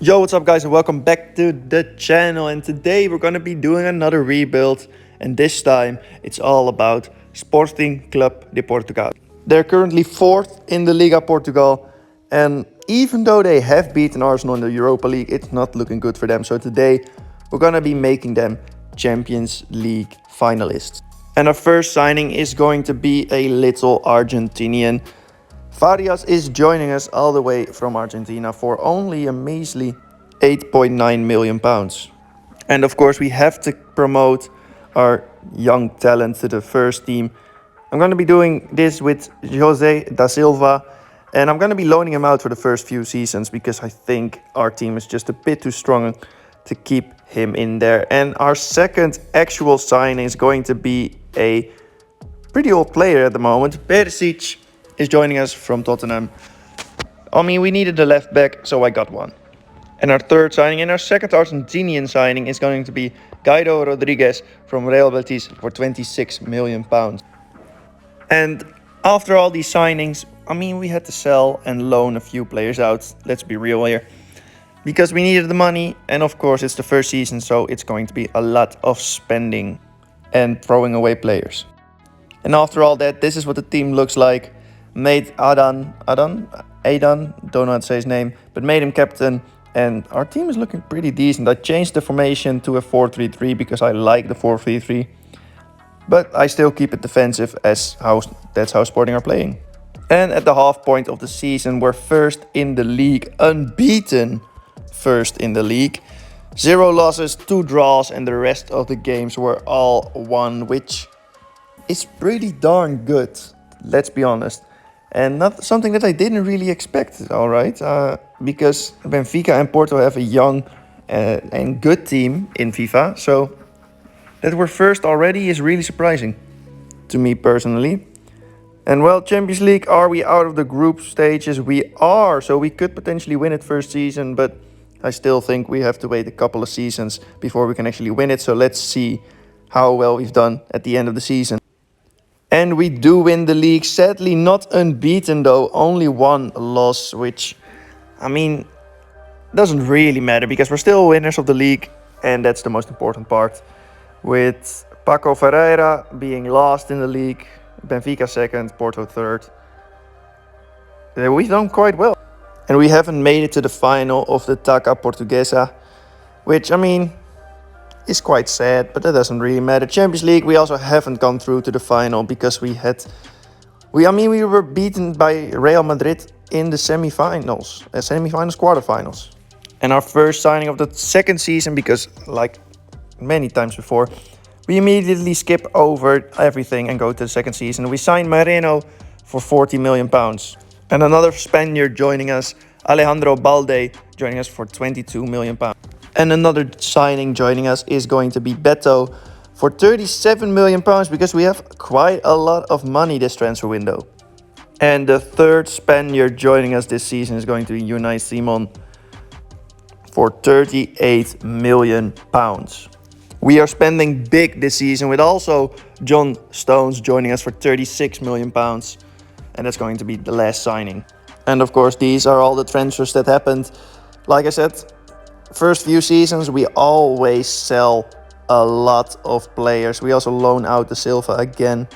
Yo, what's up guys and welcome back to the channel, and today we're gonna be doing another rebuild, and this time it's all about Sporting Club de Portugal. They're currently 4th in the Liga Portugal, and even though they have beaten Arsenal in the Europa League, it's not looking good for them. So today we're gonna be making them Champions League finalists. And our first signing is going to be a little Argentinian. Farias is joining us all the way from Argentina for only a measly £8.9 million. And of course we have to promote our young talent to the first team. I'm going to be doing this with Jose da Silva, and I'm going to be loaning him out for the first few seasons because I think our team is just a bit too strong to keep him in there. And our second actual signing is going to be a pretty old player at the moment. Perisic is joining us from Tottenham. I mean, we needed a left back, so I got one. And our third signing and our second Argentinian signing is going to be Guido Rodriguez from Real Betis for £26 million. And after all these signings, I mean, we had to sell and loan a few players out. Let's be real here. Because we needed the money, and of course it's the first season, so it's going to be a lot of spending and throwing away players. And after all that, this is what the team looks like. Made Adan, don't know how to say his name, but made him captain, and our team is looking pretty decent. I changed the formation to a 4-3-3 because I like the 4-3-3, but I still keep it defensive as that's how Sporting are playing. And at the half point of the season, we're first in the league, unbeaten first in the league. 0 losses, 2 draws, and the rest of the games were all won, which is pretty darn good, let's be honest. And not something that I didn't really expect, alright? Because Benfica and Porto have a young and good team in FIFA. So that we're first already is really surprising to me personally. And well, Champions League, are we out of the group stages? We are, so we could potentially win it first season, but I still think we have to wait a couple of seasons before we can actually win it. So let's see how well we've done at the end of the season. And we do win the league, sadly not unbeaten though, only 1 loss, which, I mean, doesn't really matter because we're still winners of the league, and that's the most important part. With Paco Ferreira being last in the league, Benfica 2nd, Porto 3rd. We've done quite well. And we haven't made it to the final of the Taça Portuguesa, which, I mean, is quite sad, but that doesn't really matter. Champions League, we also haven't gone through to the final because we were beaten by Real Madrid in the semi-finals, quarterfinals. And our first signing of the second season, because like many times before, we immediately skip over everything and go to the second season. We signed Moreno for £40 million. And another Spaniard joining us, Alejandro Balde, joining us for £22 million. And another signing joining us is going to be Beto for £37 million because we have quite a lot of money this transfer window. And the third Spaniard joining us this season is going to be Unai Simon for £38 million. We are spending big this season with also John Stones joining us for £36 million. And that's going to be the last signing. And of course, these are all the transfers that happened. Like I said, first few seasons, we always sell a lot of players. We also loan out the Silva again,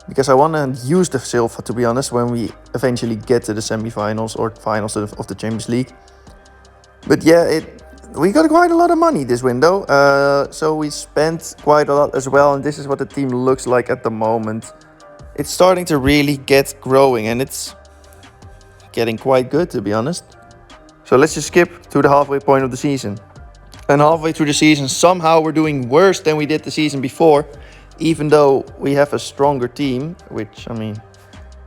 because I want to use the Silva, to be honest, when we eventually get to the semi-finals or finals of the Champions League. But yeah, we got quite a lot of money this window, so we spent quite a lot as well, and this is what the team looks like at the moment. It's starting to really get growing, and it's getting quite good, to be honest. So let's just skip to the halfway point of the season. And halfway through the season, somehow we're doing worse than we did the season before, even though we have a stronger team, which, I mean,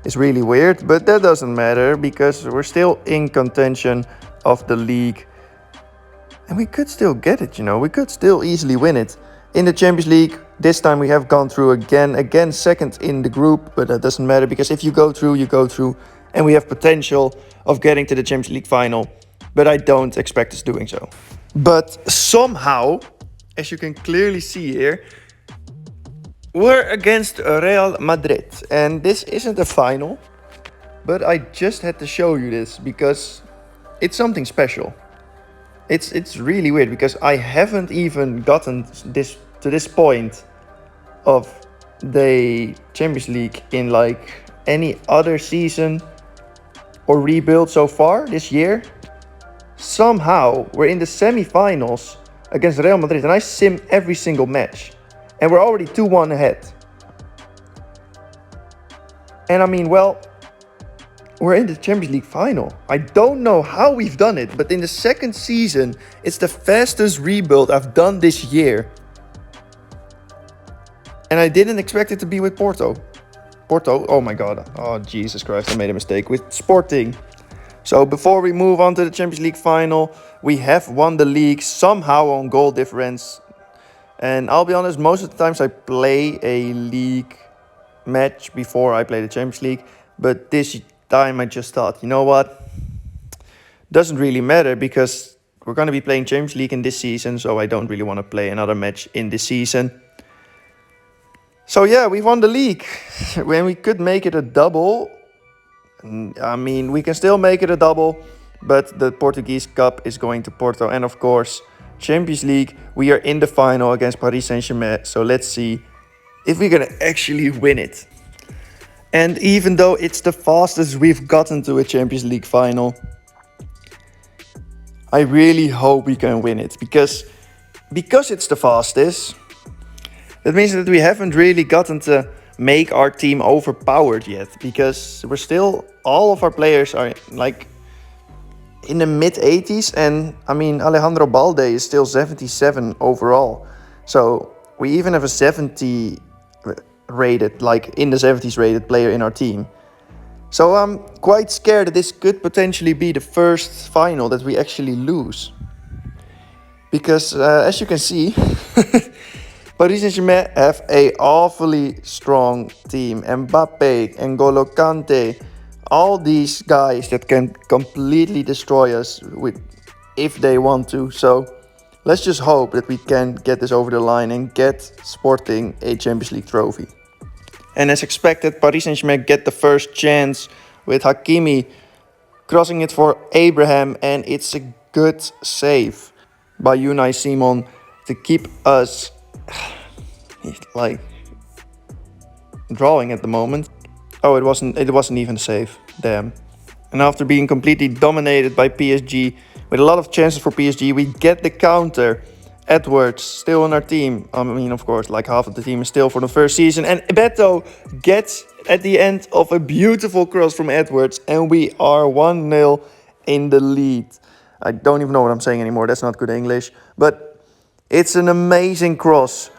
is really weird. But that doesn't matter because we're still in contention of the league. And we could still get it, you know. We could still easily win it. In the Champions League, this time we have gone through again second in the group, but that doesn't matter because if you go through, you go through. And we have potential of getting to the Champions League final, but I don't expect us doing so. But somehow, as you can clearly see here, we're against Real Madrid. And this isn't a final, but I just had to show you this because it's something special. It's really weird because I haven't even gotten this point of the Champions League in like any other season or rebuild so far this year. Somehow we're in the semi-finals against Real Madrid and I sim every single match and we're already 2-1 ahead. And I mean, well, we're in the Champions League final. I don't know how we've done it, but in the second season, it's the fastest rebuild I've done this year. And I didn't expect it to be with Porto. Porto, oh my god. Oh, Jesus Christ, I made a mistake. With Sporting. So before we move on to the Champions League final, we have won the league somehow on goal difference. And I'll be honest, most of the times I play a league match before I play the Champions League. But this time I just thought, you know what? Doesn't really matter because we're going to be playing Champions League in this season. So I don't really want to play another match in this season. So yeah, we won the league. When we could make it a double. I mean, we can still make it a double, but the Portuguese Cup is going to Porto. And of course, Champions League, we are in the final against Paris Saint-Germain. So let's see if we're going to actually win it. And even though it's the fastest we've gotten to a Champions League final, I really hope we can win it. Because it's the fastest, that means that we haven't really gotten to make our team overpowered yet, because we're still, all of our players are like in the mid 80s, and I mean Alejandro Balde is still 77 overall, so we even have a 70 rated, like in the 70s rated player in our team. So I'm quite scared that this could potentially be the first final that we actually lose, because as you can see Paris Saint-Germain have a awfully strong team. Mbappe, N'Golo Kante, all these guys that can completely destroy us if they want to. So let's just hope that we can get this over the line and get Sporting a Champions League trophy. And as expected, Paris Saint-Germain get the first chance with Hakimi crossing it for Abraham, and it's a good save by Unai Simon to keep us like drawing at the moment. Oh, it wasn't even a save. Damn. And after being completely dominated by PSG with a lot of chances for PSG, we get the counter. Edwards still on our team. I mean, of course, like half of the team is still for the first season. And Beto gets at the end of a beautiful cross from Edwards, and we are 1-0 in the lead. I don't even know what I'm saying anymore. That's not good English. But it's an amazing cross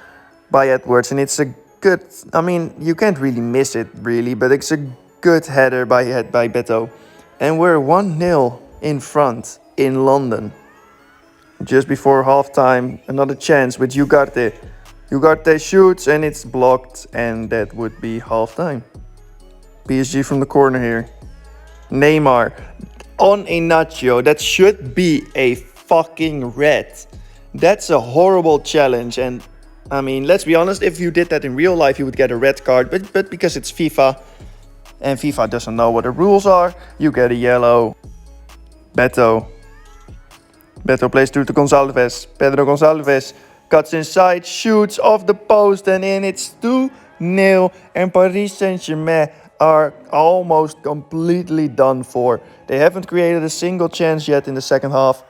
by Edwards, and it's a good, I mean, you can't really miss it really, but it's a good header by Beto. And we're 1-0 in front in London. Just before halftime, another chance with Ugarte. Ugarte shoots and it's blocked, and that would be halftime. PSG from the corner here. Neymar on Inácio. That should be a fucking red. That's a horrible challenge, and I mean, let's be honest, if you did that in real life, you would get a red card, but because it's FIFA, and FIFA doesn't know what the rules are, you get a yellow. Beto plays through to Gonçalves. Pedro Gonçalves cuts inside, shoots off the post, and in. It's 2-0, and Paris Saint-Germain are almost completely done for. They haven't created a single chance yet in the second half,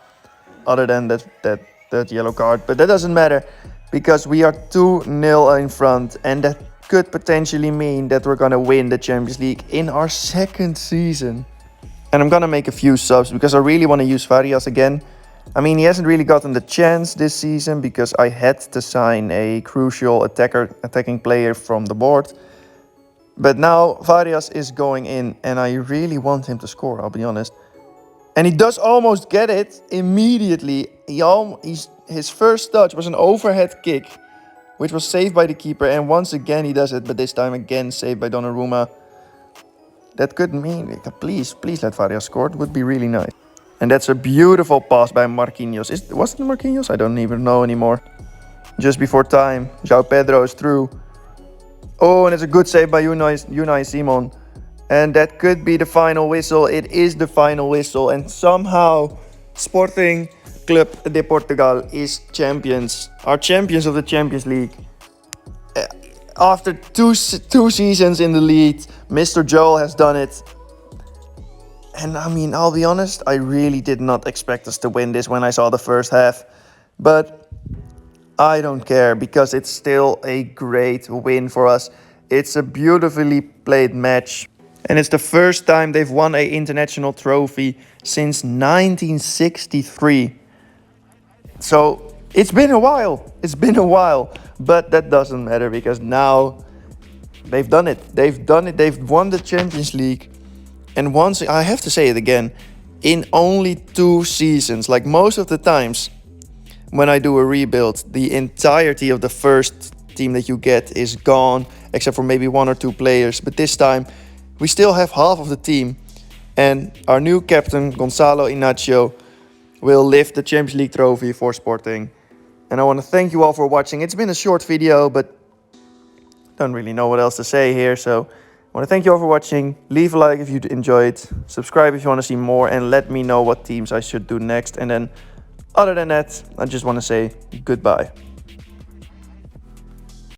other than that yellow card, but that doesn't matter, because we are 2-0 in front, and that could potentially mean that we're gonna win the Champions League in our second season. And I'm gonna make a few subs, because I really want to use Farias again. I mean, he hasn't really gotten the chance this season, because I had to sign a crucial attacking player from the board. But now Farias is going in, and I really want him to score, I'll be honest. And he does almost get it immediately. His first touch was an overhead kick, which was saved by the keeper. And once again he does it, but this time again saved by Donnarumma. That could mean, please let Farias score. It would be really nice. And that's a beautiful pass by Marquinhos. Was it Marquinhos? I don't even know anymore. Just before time, João Pedro is through. Oh, and it's a good save by Unai Simon. And that could be the final whistle. It is the final whistle. And somehow Sporting Club de Portugal is champions, are champions of the Champions League. After two seasons in the lead, Mr. Joel has done it. And I mean, I'll be honest, I really did not expect us to win this when I saw the first half. But I don't care, because it's still a great win for us. It's a beautifully played match. And it's the first time they've won an international trophy since 1963. So it's been a while. It's been a while. But that doesn't matter, because now they've done it. They've done it. They've won the Champions League. And once, I have to say it again, in only 2 seasons, like most of the times when I do a rebuild, the entirety of the first team that you get is gone, except for maybe 1 or 2 players. But this time, we still have half of the team. And our new captain, Gonzalo Inacio, will lift the Champions League trophy for Sporting. And I want to thank you all for watching. It's been a short video, but don't really know what else to say here. So I want to thank you all for watching. Leave a like if you enjoyed. Subscribe if you want to see more. And let me know what teams I should do next. And then, other than that, I just want to say goodbye.